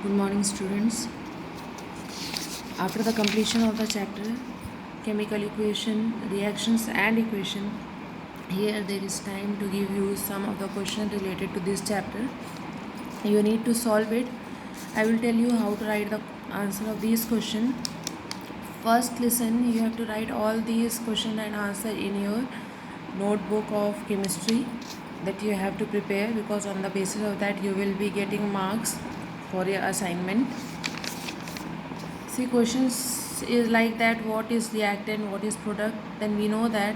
Good morning, students. After the completion of the chapter chemical equation, reactions and equation, here there is time to give you some of the questions related to this chapter. You need to solve it. I will tell you how to write the answer of these questions. First, listen, you have to write all these questions and answer in your notebook of chemistry that you have to prepare, because on the basis of that you will be getting marks for your assignment. See, questions is like that: what is reactant, what is product? Then we know that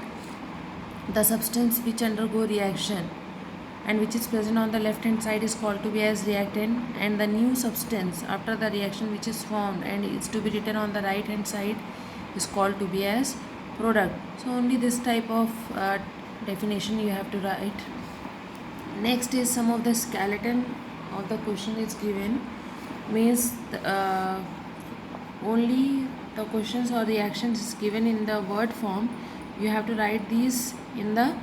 the substance which undergo reaction and which is present on the left hand side is called to be as reactant, and the new substance after the reaction which is formed and is to be written on the right hand side is called to be as product. So only this type of definition you have to write. Next is some of the skeleton of the question is given, means only the questions or reactions is given in the word form. You have to write these in the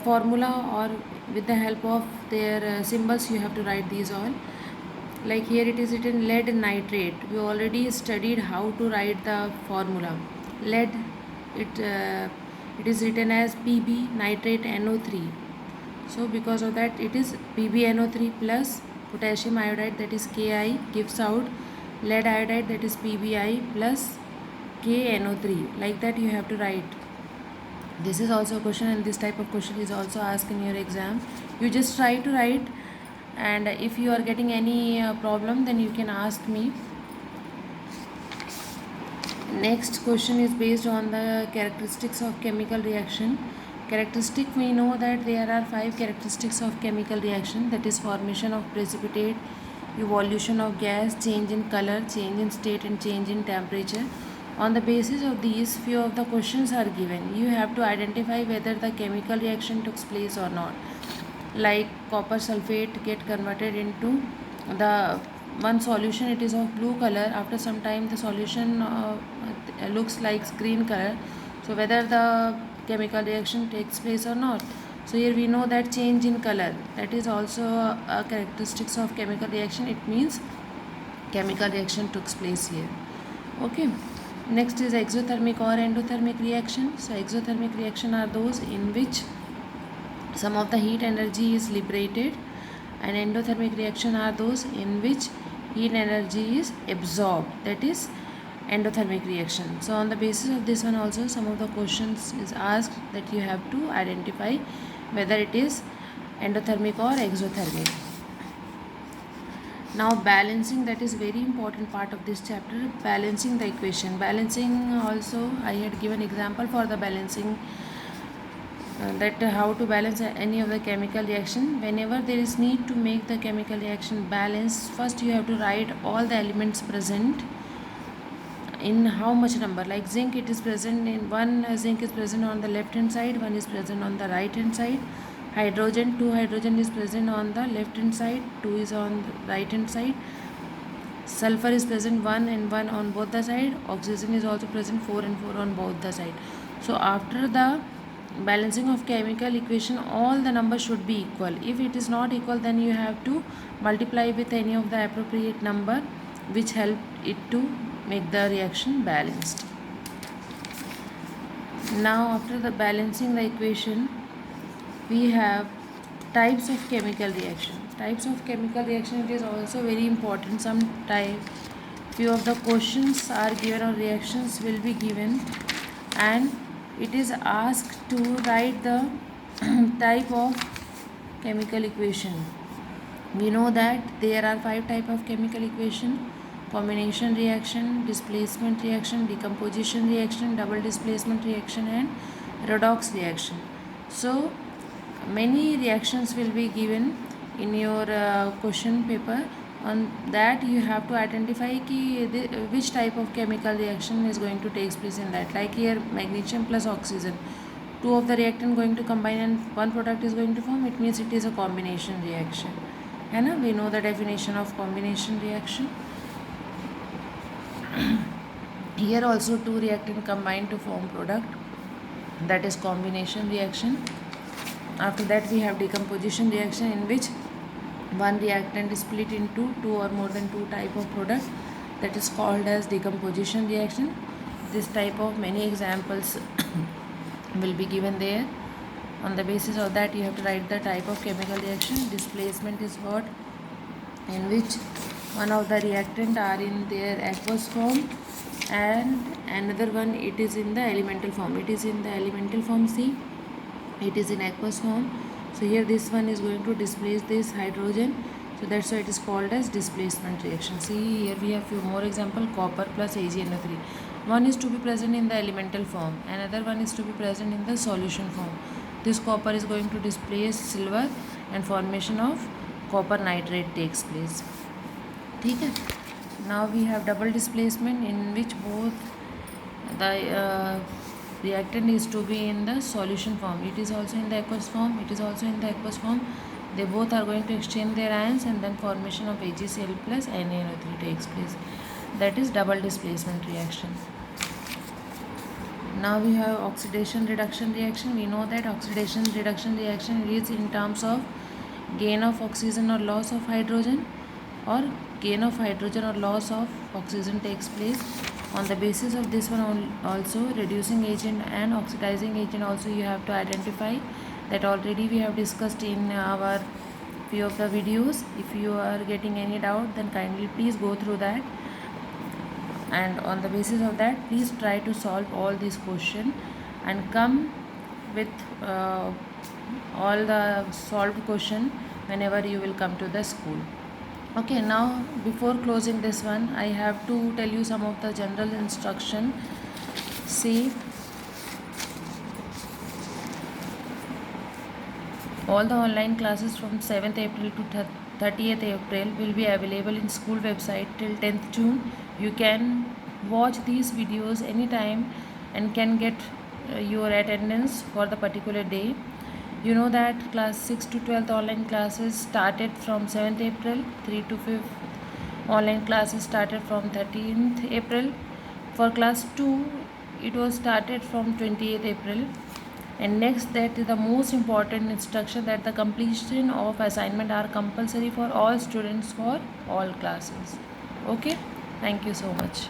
formula, or with the help of their symbols you have to write these all. Like here it is written lead nitrate. We already studied how to write the formula. Lead, it is written as Pb nitrate NO3. So because of that it is PbNO3 plus potassium iodide, that is Ki, gives out lead iodide, that is Pbi plus KNO3. Like that you have to write. This is also a question, and this type of question is also asked in your exam. You just try to write, and if you are getting any problem, then you can ask me. Next question is based on the characteristics of chemical reaction. Characteristic, we know that there are 5 characteristics of chemical reaction, that is formation of precipitate, evolution of gas, change in color, change in state and change in temperature. On the basis of these, few of the questions are given. You have to identify whether the chemical reaction took place or not. Like copper sulfate get converted into the one solution, it is of blue color. After some time the solution looks like green color. So whether the chemical reaction takes place or not. So here we know that change in color, that is also a characteristics of chemical reaction. It means chemical reaction took place here. Okay. Next is exothermic or endothermic reaction. So exothermic reaction are those in which some of the heat energy is liberated, and endothermic reaction are those in which heat energy is absorbed, that is endothermic reaction. So on the basis of this one also some of the questions is asked, that you have to identify whether it is endothermic or exothermic. Now balancing, that is very important part of this chapter. Balancing the equation. Balancing also I had given example for the balancing, that how to balance any of the chemical reaction. Whenever there is need to make the chemical reaction balanced, first you have to write all the elements present in how much number. Like zinc, it is present in one zinc is present on the left hand side, one is present on the right hand side. Hydrogen, 2 hydrogen is present on the left hand side, 2 is on the right hand side. Sulfur is present 1 and 1 on both the side. Oxygen is also present 4 and 4 on both the side. So after the balancing of chemical equation, all the numbers should be equal. If it is not equal, then you have to multiply with any of the appropriate number which help it to make the reaction balanced. Now after the balancing the equation, we have types of chemical reaction. Types of chemical reaction, it is also very important. Some type, few of the questions are given or reactions will be given, and it is asked to write the type of chemical equation. We know that there are 5 type of chemical equation: combination reaction, displacement reaction, decomposition reaction, double displacement reaction, and redox reaction. So many reactions will be given in your question paper. On that you have to identify which type of chemical reaction is going to take place in that. Like here magnesium plus oxygen, 2 of the reactant going to combine and one product is going to form, it means it is a combination reaction. And we know the definition of combination reaction. Here also 2 reactant combine to form product, that is combination reaction. After that we have decomposition reaction, in which one reactant is split into two or more than two type of product, that is called as decomposition reaction. This type of many examples will be given there. On the basis of that, you have to write the type of chemical reaction. Displacement is what, in which one of the reactant are in their aqueous form and another one it is in the elemental form. It is in the elemental form, see, it is in aqueous form. So here this one is going to displace this hydrogen, so that's why it is called as displacement reaction. See, here we have few more example. Copper plus AgNO3, one is to be present in the elemental form, another one is to be present in the solution form. This copper is going to displace silver and formation of copper nitrate takes place. ठीक है. Now we have double displacement, in which both the reactant is to be in the solution form. It is also in the aqueous form, it is also in the aqueous form. They both are going to exchange their ions and then formation of AgCl plus NaNO3 takes place. That is double displacement reaction. Now we have oxidation reduction reaction. We know that oxidation reduction reaction is in terms of gain of oxygen or loss of hydrogen, or gain of hydrogen or loss of oxygen takes place. On the basis of this one also, reducing agent and oxidizing agent also you have to identify. That already we have discussed in our few of the videos. If you are getting any doubt, then kindly please go through that, and on the basis of that, please try to solve all these questions and come with all the solved question whenever you will come to the school. Okay, now before closing this one, I have to tell you some of the general instruction. See, all the online classes from 7th April to 30th April will be available in school website till 10th June. You can watch these videos anytime and can get your attendance for the particular day. You know that class 6 to 12th online classes started from 7th April, 3 to 5th online classes started from 13th April. For class 2, it was started from 28th April. And next, that is the most important instruction, that the completion of assignment are compulsory for all students for all classes. Okay, thank you so much.